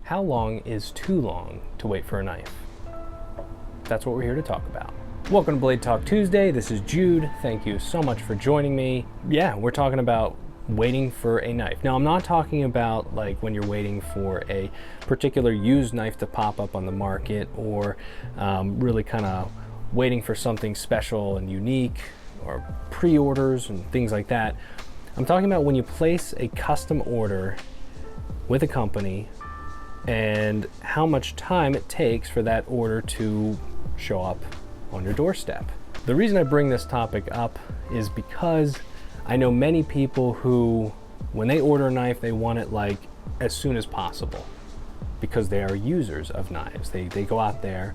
How long is too long to wait for a knife? That's what we're here to talk about. Welcome to Blade Talk Tuesday. This is Jude. Thank you so much for joining me. Yeah, we're talking about waiting for a knife. Now, I'm not talking about like when you're waiting for a particular used knife to pop up on the market, or really kind of waiting for something special and unique, or pre-orders and things like that. I'm talking about when you place a custom order with a company and how much time it takes for that order to show up on your doorstep. The reason I bring this topic up is because I know many people who, when they order a knife, they want it like as soon as possible because they are users of knives. They go out there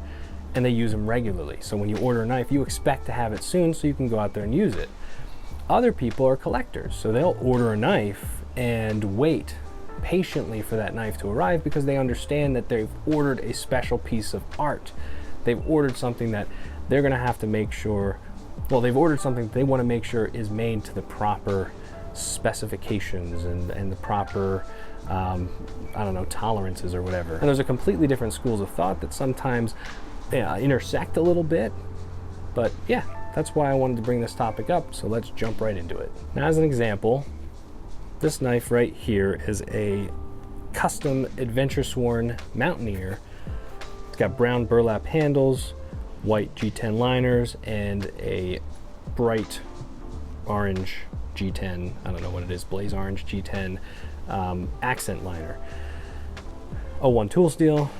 and they use them regularly. So when you order a knife, you expect to have it soon so you can go out there and use it. Other people are collectors, so they'll order a knife and wait patiently for that knife to arrive because they understand that they've ordered a special piece of art. They've ordered something that they're gonna have to make sure, well, they've ordered something they wanna make sure is made to the proper specifications and the proper, I don't know, tolerances or whatever. And there's a completely different schools of thought that sometimes intersect a little bit, but yeah, that's why I wanted to bring this topic up, so let's jump right into it. Now, as an example, this knife right here is a custom Adventure Sworn Mountaineer. It's got brown burlap handles, white G10 liners, and a bright orange G10, I don't know what it is, blaze orange G10 accent liner. 01 tool steel,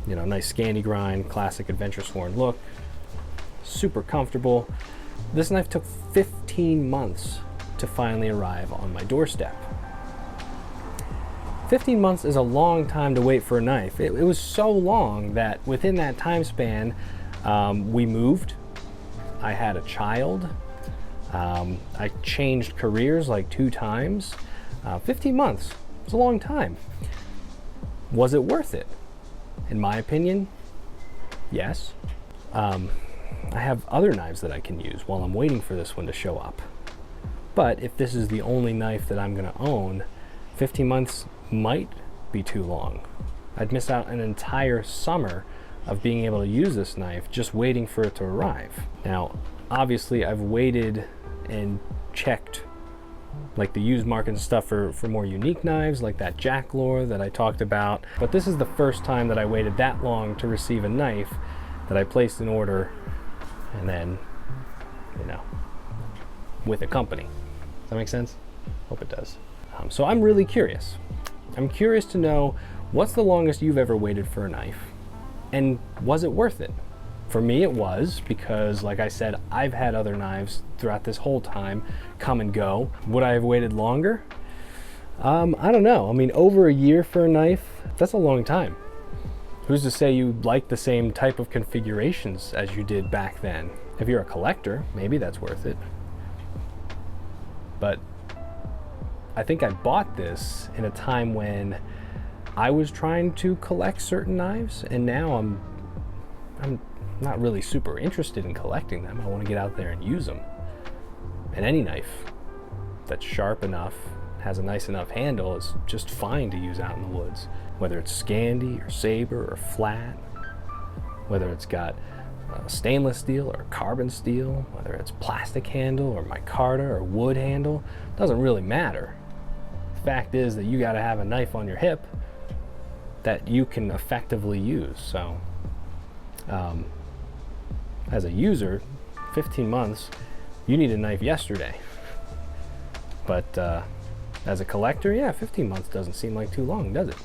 you know, nice Scandi grind, classic Adventure Sworn look, super comfortable. This knife took 15 months to finally arrive on my doorstep. 15 months is a long time to wait for a knife. It was so long that within that time span, we moved, I had a child, I changed careers like 2 times. 15 months is a long time. Was it worth it? In my opinion, yes. I have other knives that I can use while I'm waiting for this one to show up. But if this is the only knife that I'm gonna own, 15 months might be too long. I'd miss out an entire summer of being able to use this knife just waiting for it to arrive. Now, obviously I've waited and checked like the used market and stuff for more unique knives like that Jack Lore that I talked about. But this is the first time that I waited that long to receive a knife that I placed an order and then, you know, with a company. Does that make sense? Hope it does. So I'm really curious. I'm curious to know what's the longest you've ever waited for a knife, and was it worth it? For me, it was, because like I said, I've had other knives throughout this whole time come and go. Would I have waited longer? I don't know. I mean, over a year for a knife, that's a long time. Who's to say you like the same type of configurations as you did back then? If you're a collector, maybe that's worth it. But I think I bought this in a time when I was trying to collect certain knives, and now I'm not really super interested in collecting them. I want to get out there and use them. And any knife that's sharp enough, has a nice enough handle, is just fine to use out in the woods. Whether it's Scandi or Saber or flat, whether it's got stainless steel or carbon steel, whether it's plastic handle or micarta or wood handle, doesn't really matter. The fact is that you got to have a knife on your hip that you can effectively use. So as a user, 15 months, you need a knife yesterday. But as a collector, yeah, 15 months doesn't seem like too long, does it?